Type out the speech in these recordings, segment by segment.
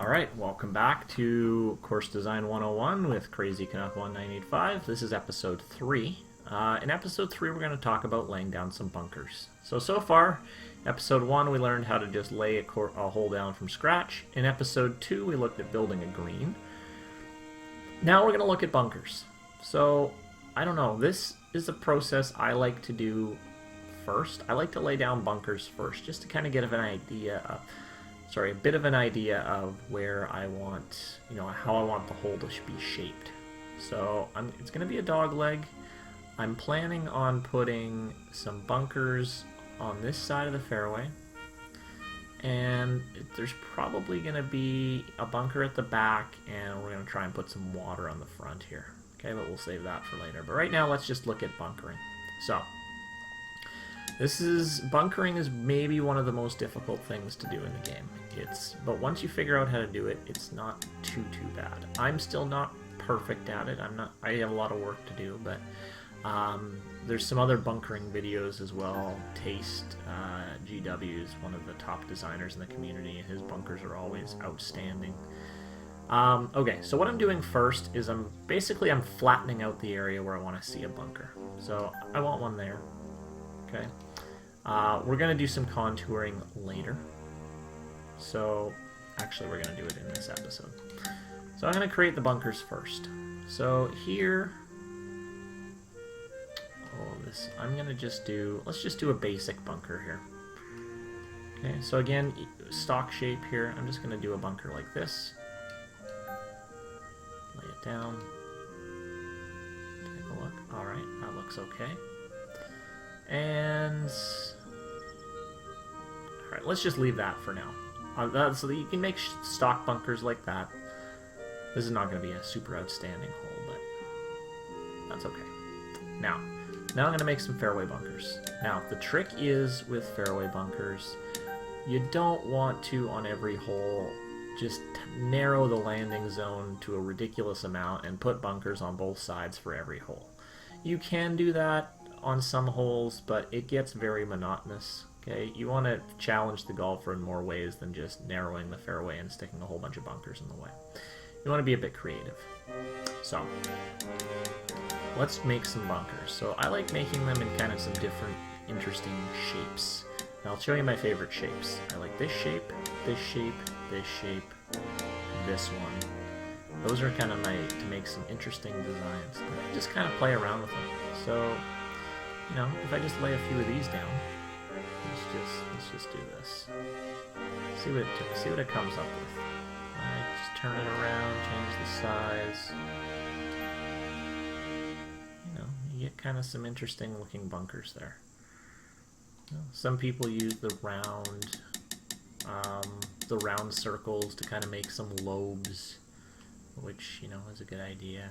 Alright, welcome back to Course Design 101 with Crazy Canuck 1985. This is episode 3. In episode 3 we're going to talk about laying down some bunkers. So far, episode 1 we learned how to just lay a hole down from scratch. In episode 2 we looked at building a green. Now we're going to look at bunkers. So, I don't know, this is a process I like to do first. I like to lay down bunkers first, just to kind of get an idea of... a bit of an idea of where I want, how I want the hole to be shaped. So it's going to be a dog leg. I'm planning on putting some bunkers on this side of the fairway. And there's probably going to be a bunker at the back, and we're going to try and put some water on the front here. Okay, but we'll save that for later. But right now, let's just look at bunkering. So, bunkering is maybe one of the most difficult things to do in the game. But once you figure out how to do it, it's not too bad. I'm still not perfect at it. I have a lot of work to do, but there's some other bunkering videos as well. Taste GW is one of the top designers in the community, and his bunkers are always outstanding. Okay, so what I'm doing first is I'm flattening out the area where I want to see a bunker. So I want one there. Okay. We're going to do some contouring later. So, actually we're going to do it in this episode. So I'm going to create the bunkers first. So here... let's just do a basic bunker here. Okay, so again, stock shape here. I'm just going to do a bunker like this. Lay it down. Take a look. Alright, that looks okay. And... Alright, let's just leave that for now. So that you can make stock bunkers like that. This is not going to be a super outstanding hole, but that's okay. Now I'm going to make some fairway bunkers. Now, the trick is with fairway bunkers, you don't want to, on every hole, just narrow the landing zone to a ridiculous amount and put bunkers on both sides for every hole. You can do that on some holes, but it gets very monotonous. Okay, you want to challenge the golfer in more ways than just narrowing the fairway and sticking a whole bunch of bunkers in the way. You want to be a bit creative. So, let's make some bunkers. So I like making them in kind of some different, interesting shapes. And I'll show you my favorite shapes. I like this shape, this shape, this shape, this one. Those are kind of to make some interesting designs. And I just kind of play around with them. So, if I just lay a few of these down, let's just do this. See what it comes up with. Alright, just turn it around, change the size. You get kind of some interesting looking bunkers there. Some people use the round circles to kind of make some lobes, which, is a good idea.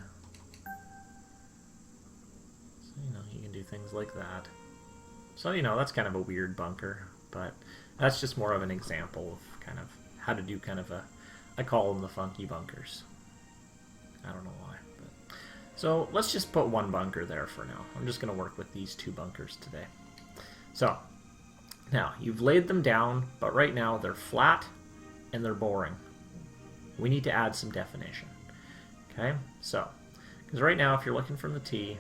So, you can do things like that. So, that's kind of a weird bunker, but that's just more of an example of kind of how to do kind of I call them the funky bunkers. I don't know why. But. So, let's just put one bunker there for now. I'm just going to work with these two bunkers today. So, now, you've laid them down, but right now they're flat and they're boring. We need to add some definition. Okay? So, because right now, if you're looking from the tee,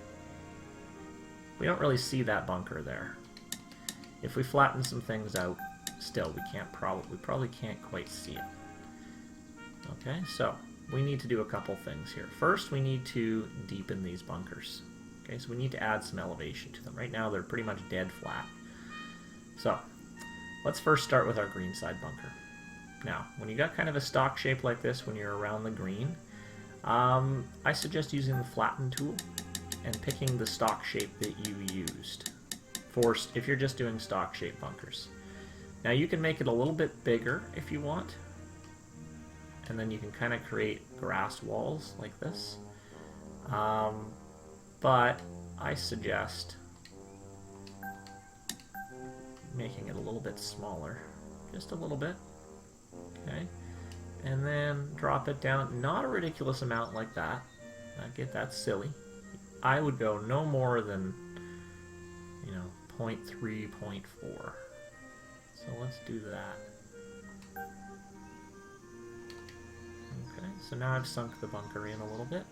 we don't really see that bunker there. If we flatten some things out, still we probably can't quite see it. Okay, so we need to do a couple things here. First, we need to deepen these bunkers. Okay, so we need to add some elevation to them. Right now, they're pretty much dead flat. So, let's first start with our green side bunker. Now, when you got kind of a stock shape like this when you're around the green, I suggest using the flatten tool and picking the stock shape that you used if you're just doing stock shape bunkers. Now you can make it a little bit bigger if you want, and then you can kind of create grass walls like this. But I suggest making it a little bit smaller, just a little bit, okay? And then drop it down, not a ridiculous amount like that. That's silly. I would go no more than, 0.3, 0.4. So let's do that. so now I've sunk the bunker in a little bit.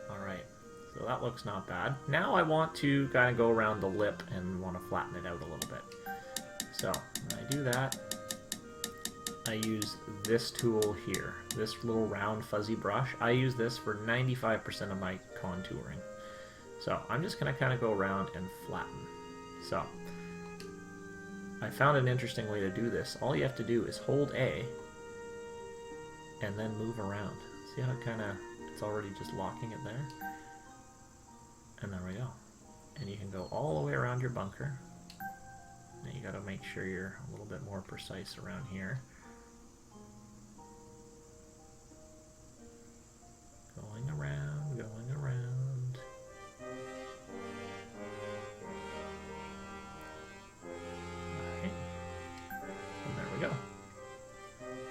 Alright, so that looks not bad. Now I want to kind of go around the lip and want to flatten it out a little bit. So, when I do that, I use this tool here, this little round fuzzy brush. I use this for 95% of my contouring. So I'm just going to kind of go around and flatten. So I found an interesting way to do this. All you have to do is hold A and then move around. See how it's already just locking it there? And there we go. And you can go all the way around your bunker. Now you got to make sure you're a little bit more precise around here. Going around, going around. Alright. And there we go.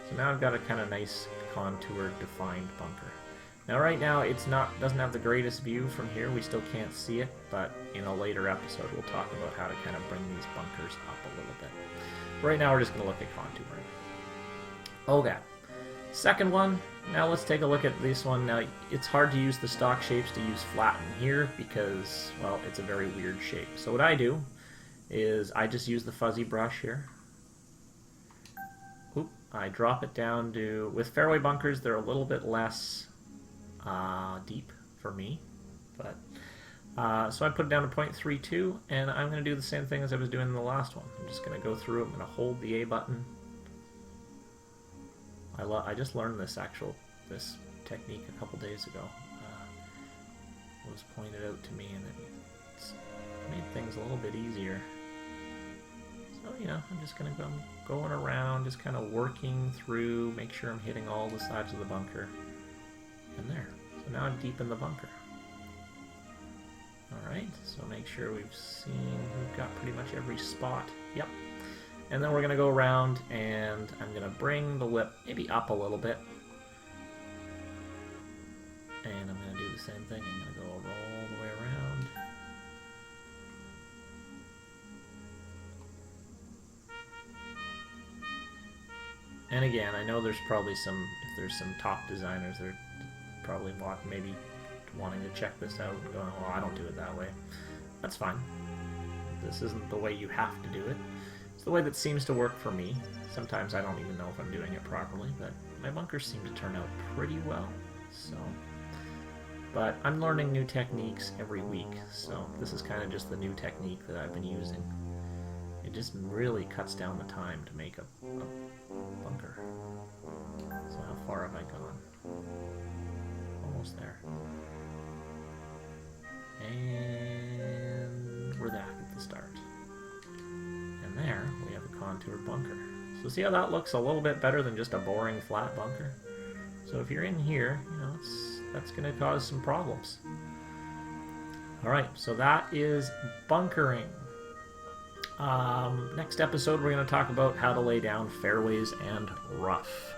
So now I've got a kind of nice contoured, defined bunker. Now right now doesn't have the greatest view from here. We still can't see it, but in a later episode we'll talk about how to kind of bring these bunkers up a little bit. Right now we're just going to look at contouring. Okay. Second one, now let's take a look at this one. Now, it's hard to use the stock shapes to use flatten here because, well, it's a very weird shape. So what I do is I just use the fuzzy brush here. Oop, I drop it down to, with fairway bunkers, they're a little bit less deep for me. But so I put it down to 0.32, and I'm going to do the same thing as I was doing in the last one. I'm just going to go through, I'm going to hold the A button. I just learned this technique a couple days ago. It was pointed out to me, and it's made things a little bit easier. So, you know, I'm just going to go going around, just kind of working through, make sure I'm hitting all the sides of the bunker. And there. So now I'm deep in the bunker. Alright, so make sure we've got pretty much every spot. Yep. And then we're going to go around, and I'm going to bring the lip maybe up a little bit. And I'm going to do the same thing. I'm going to go all the way around. And again, I know there's probably if there's some top designers that are probably maybe wanting to check this out and going, well, I don't do it that way. That's fine. This isn't the way you have to do it. It's the way that seems to work for me. Sometimes I don't even know if I'm doing it properly, but my bunkers seem to turn out pretty well. So, but I'm learning new techniques every week, so this is kind of just the new technique that I've been using. It just really cuts down the time to make a bunker. So how far have I gone? Almost there. And we're back at the start. And there, we have a contoured bunker. So see how that looks a little bit better than just a boring flat bunker? So if you're in here, you know, that's going to cause some problems. Alright, so that is bunkering. Next episode, we're going to talk about how to lay down fairways and rough.